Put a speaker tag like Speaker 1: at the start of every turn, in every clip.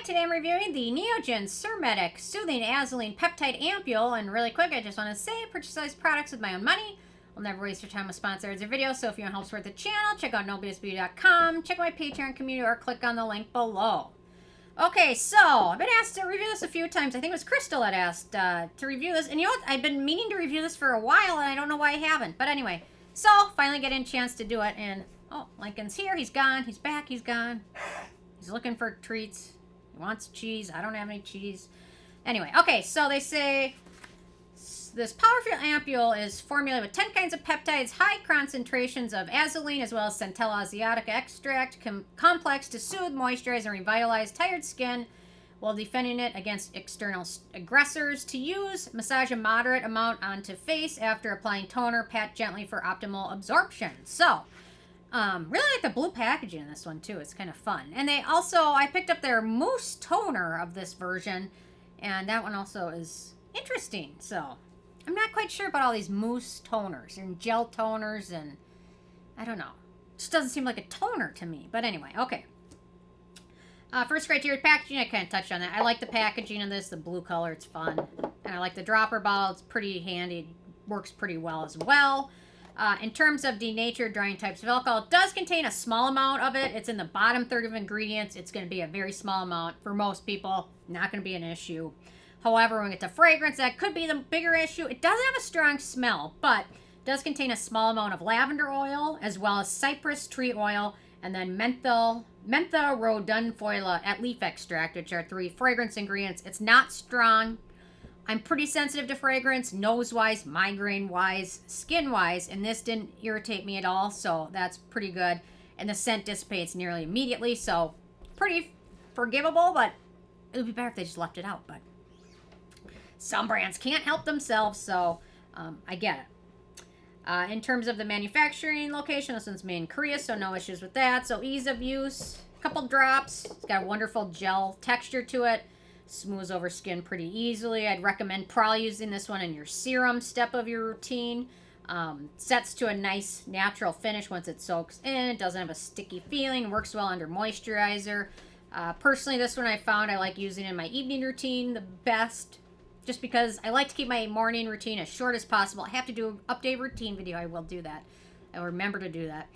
Speaker 1: today I'm reviewing the NEOGEN Surmedic Azulene Azulene Peptide Ampoule. And really quick, I just want to say, purchase these products with my own money. I'll never waste your time with sponsors or videos, so if you want to help support the channel, check out nobsbeauty.com, check out my Patreon community, or click on the link below. Okay, so I've been asked to review this a few times. I think it was Crystal that asked to review this. And you know what? I've been meaning to review this for a while, and I don't know why I haven't. But anyway, so finally getting a chance to do it. And, oh, Lincoln's here. He's gone. He's back. He's gone. He's looking for treats. He wants cheese. I don't have any cheese. Anyway, okay, so they say this powerful ampule is formulated with 10 kinds of peptides, high concentrations of azulene, as well as Centella Asiatica extract, complex to soothe, moisturize, and revitalize tired skin while defending it against external aggressors. To use, massage a moderate amount onto face after applying toner. Pat gently for optimal absorption. So, really like the blue packaging in this one too. It's kind of fun. And they also, I picked up their mousse toner of this version, and that one also is interesting. So I'm not quite sure about all these mousse toners and gel toners, and I don't know. It just doesn't seem like a toner to me. But anyway, okay. First criteria, packaging. I kind of touched on that. I like the packaging of this, the blue color. It's fun. And I like the dropper bottle. It's pretty handy. It works pretty well as well. In terms of denatured drying types of alcohol, it does contain a small amount of it. It's in the bottom third of ingredients. It's going to be a very small amount. For most people, not going to be an issue. However, when we get to fragrance, that could be the bigger issue. It doesn't have a strong smell, but it does contain a small amount of lavender oil, as well as cypress tree oil, and then mentha rodunfoila at leaf extract, which are 3 fragrance ingredients. It's not strong. I'm pretty sensitive to fragrance, nose-wise, migraine-wise, skin-wise, and this didn't irritate me at all, so that's pretty good. And the scent dissipates nearly immediately, so pretty forgivable, but it would be better if they just left it out. But some brands can't help themselves, so I get it. In terms of the manufacturing location, this one's made in Korea, so no issues with that. So ease of use, a couple drops. It's got a wonderful gel texture to it. Smooths over skin pretty easily. I'd recommend probably using this one in your serum step of your routine. Sets to a nice natural finish once it soaks in. It doesn't have a sticky feeling. Works well under moisturizer. Personally, this one I found I like using in my evening routine the best, just because I like to keep my morning routine as short as possible. I have to do an update routine video. I will do that. I will remember to do that.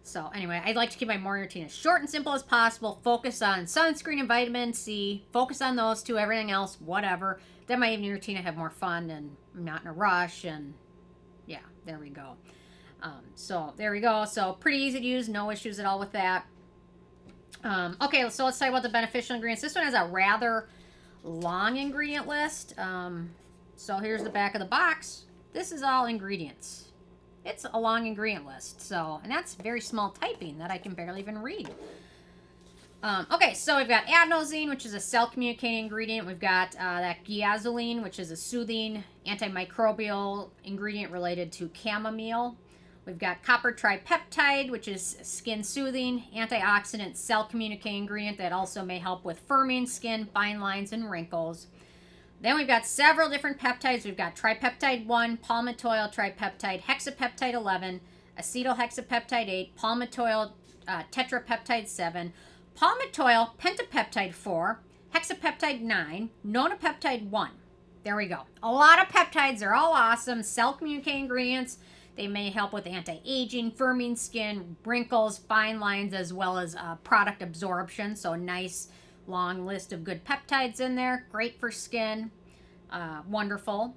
Speaker 1: So anyway, I'd like to keep my morning routine as short and simple as possible. Focus on sunscreen and vitamin C. Focus on those two. Everything else, whatever. Then my evening routine, I have more fun and I'm not in a rush. And yeah, there we go. So there we go. So pretty easy to use. No issues at all with that. Okay, so let's talk about the beneficial ingredients. This one has a rather long ingredient list. So here's the back of the box. This is all ingredients. It's a long ingredient list, so, and that's very small typing that I can barely even read. Okay, so we've got adenosine, which is a cell-communicating ingredient. We've got that Guiaazulene, which is a soothing antimicrobial ingredient related to chamomile. We've got copper tripeptide, which is skin-soothing, antioxidant, cell-communicating ingredient that also may help with firming skin, fine lines, and wrinkles. Then we've got several different peptides. We've got tripeptide 1, palmitoyl tripeptide, hexapeptide 11, acetohexapeptide 8, palmitoyl tetrapeptide 7, palmitoyl pentapeptide 4, hexapeptide 9, nonapeptide 1. There we go. A lot of peptides. They're all awesome. Cell-communicating ingredients. They may help with anti-aging, firming skin, wrinkles, fine lines, as well as product absorption. So nice long list of good peptides in there. Great for skin. Wonderful.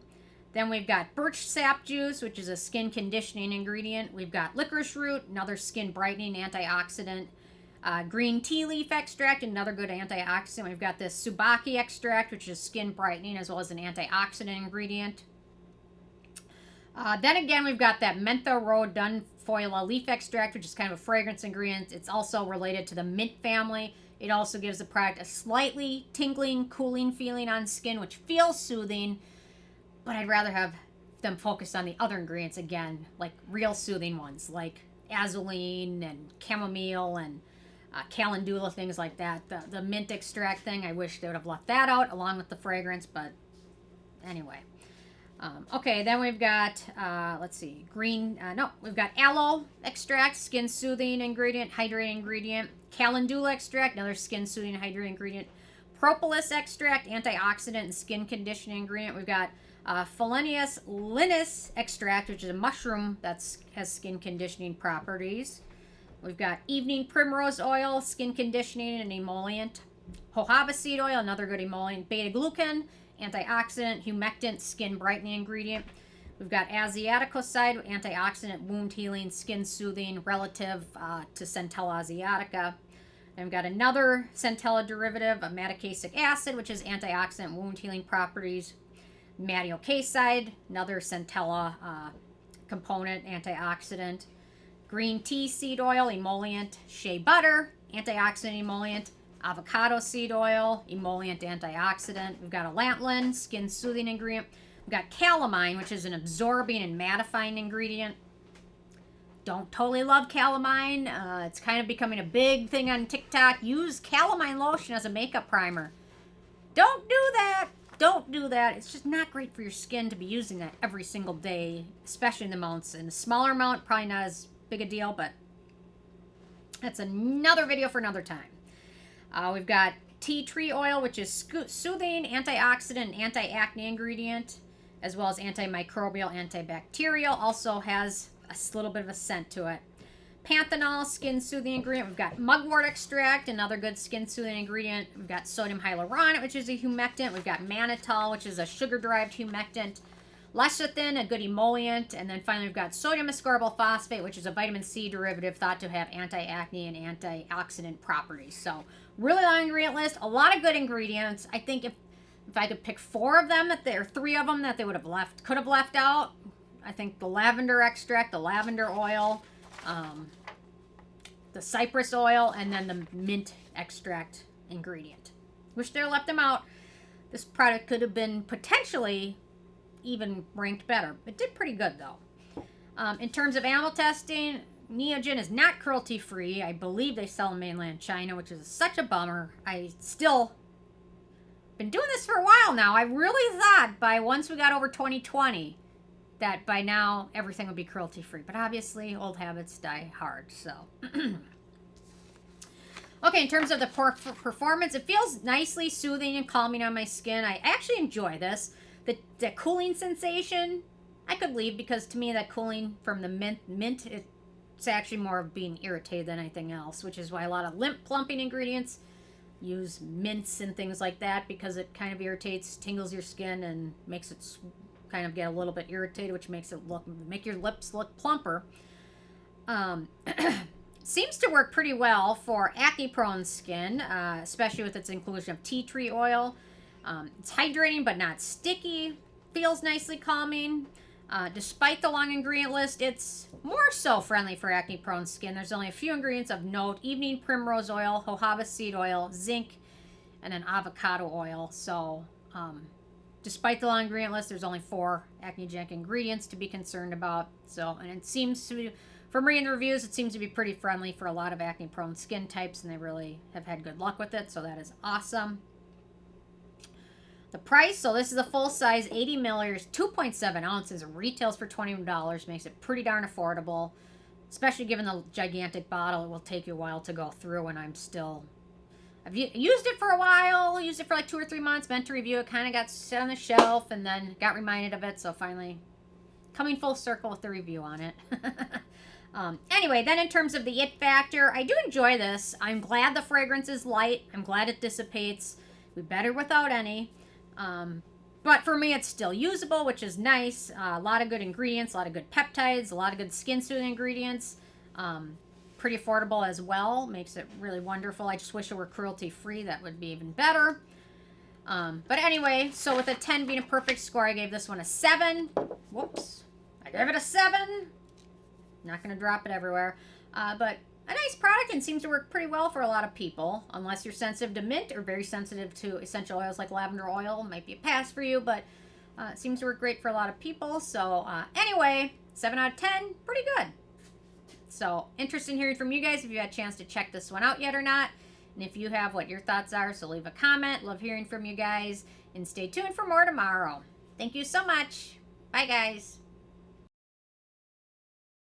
Speaker 1: Then we've got birch sap juice, which is a skin conditioning ingredient. We've got licorice root, another skin brightening antioxidant. Green tea leaf extract, another good antioxidant. We've got this subaki extract, which is skin brightening as well as an antioxidant ingredient. Then again, we've got that mentha rodunfoila leaf extract, which is kind of a fragrance ingredient. It's also related to the mint family. It also gives the product a slightly tingling, cooling feeling on skin, which feels soothing. But I'd rather have them focus on the other ingredients again, like real soothing ones, like azulene and chamomile and calendula, things like that. The mint extract thing, I wish they would have left that out along with the fragrance, but anyway. Okay, then we've got, let's see, we've got aloe extract, skin soothing ingredient, hydrating ingredient. Calendula extract, another skin soothing hydrating ingredient. Propolis extract, antioxidant and skin conditioning ingredient. We've got Phellinus linus extract, which is a mushroom that has skin conditioning properties. We've got evening primrose oil, skin conditioning and emollient. Jojoba seed oil, another good emollient. Beta-Glucan, antioxidant, humectant, skin brightening ingredient. We've got Asiatica, antioxidant, wound healing, skin soothing, relative to Centella asiatica. And we've got another Centella derivative, a maticasic acid, which is antioxidant, wound healing properties. Mattiocaside, another Centella component, antioxidant. Green tea seed oil, emollient. Shea butter, antioxidant, emollient. Avocado seed oil, emollient, antioxidant. We've got allantoin, skin soothing ingredient. We've got calamine, which is an absorbing and mattifying ingredient. Don't totally love calamine. It's kind of becoming a big thing on TikTok. Use calamine lotion as a makeup primer. Don't do that. Don't do that. It's just not great for your skin to be using that every single day, especially in the amounts. In a smaller amount, probably not as big a deal, but that's another video for another time. We've got tea tree oil, which is soothing, antioxidant, and anti-acne ingredient, as well as antimicrobial, antibacterial. Also has a little bit of a scent to it. Panthenol, skin soothing ingredient. We've got mugwort extract, another good skin soothing ingredient. We've got sodium hyaluronate, which is a humectant. We've got mannitol, which is a sugar-derived humectant. Lecithin, a good emollient. And then finally, we've got sodium ascorbyl phosphate, which is a vitamin C derivative thought to have anti-acne and antioxidant properties. So, really long ingredient list. A lot of good ingredients. I think if I could pick 4 of them, that there are 3 of them that they could have left out. I think the lavender extract, the lavender oil, the cypress oil, and then the mint extract ingredient. Wish they left them out. This product could have been potentially even ranked better. It did pretty good, though. In terms of animal testing, NEOGEN is not cruelty-free. I believe they sell in mainland China, which is such a bummer. I still been doing this for a while now. I really thought once we got over 2020 that by now everything would be cruelty-free. But obviously, old habits die hard, so. Okay, in terms of the performance, it feels nicely soothing and calming on my skin. I actually enjoy this. The cooling sensation, I could leave because to me that cooling from the mint, it's actually more of being irritated than anything else, which is why a lot of plumping ingredients use mints and things like that, because it kind of irritates, tingles your skin, and makes it kind of get a little bit irritated, which makes it make your lips look plumper. Seems to work pretty well for acne-prone skin, especially with its inclusion of tea tree oil. It's hydrating but not sticky. Feels nicely calming. Despite the long ingredient list, it's more so friendly for acne-prone skin. There's only a few ingredients of note: evening primrose oil, jojoba seed oil, zinc, and an avocado oil. So, despite the long ingredient list, there's only 4 acne-genic ingredients to be concerned about. So, and it seems to be, from reading the reviews, it seems to be pretty friendly for a lot of acne-prone skin types, and they really have had good luck with it. So that is awesome. The price, so this is a full size 80 milliliters, 2.7 ounces. It retails for $21. Makes it pretty darn affordable, especially given the gigantic bottle. It will take you a while to go through, and I've used it for a while, used it for like 2 or 3 months, meant to review it, kind of got set on the shelf, and then got reminded of it, so finally coming full circle with the review on it. Anyway, then in terms of the it factor, I do enjoy this. I'm glad the fragrance is light. I'm glad it dissipates. We'd better without any. But for me, it's still usable, which is nice. A lot of good ingredients, a lot of good peptides, a lot of good skin soothing ingredients. Pretty affordable as well. Makes it really wonderful. I just wish it were cruelty-free. That would be even better. But anyway, so with a 10 being a perfect score, I gave this one a 7. Whoops. I gave it a 7. Not going to drop it everywhere. But a nice product and seems to work pretty well for a lot of people. Unless you're sensitive to mint or very sensitive to essential oils like lavender oil. Might be a pass for you, but it seems to work great for a lot of people. So anyway, 7 out of 10. Pretty good. So, interested in hearing from you guys if you had a chance to check this one out yet or not. And if you have, what your thoughts are. So leave a comment. Love hearing from you guys. And stay tuned for more tomorrow. Thank you so much. Bye, guys.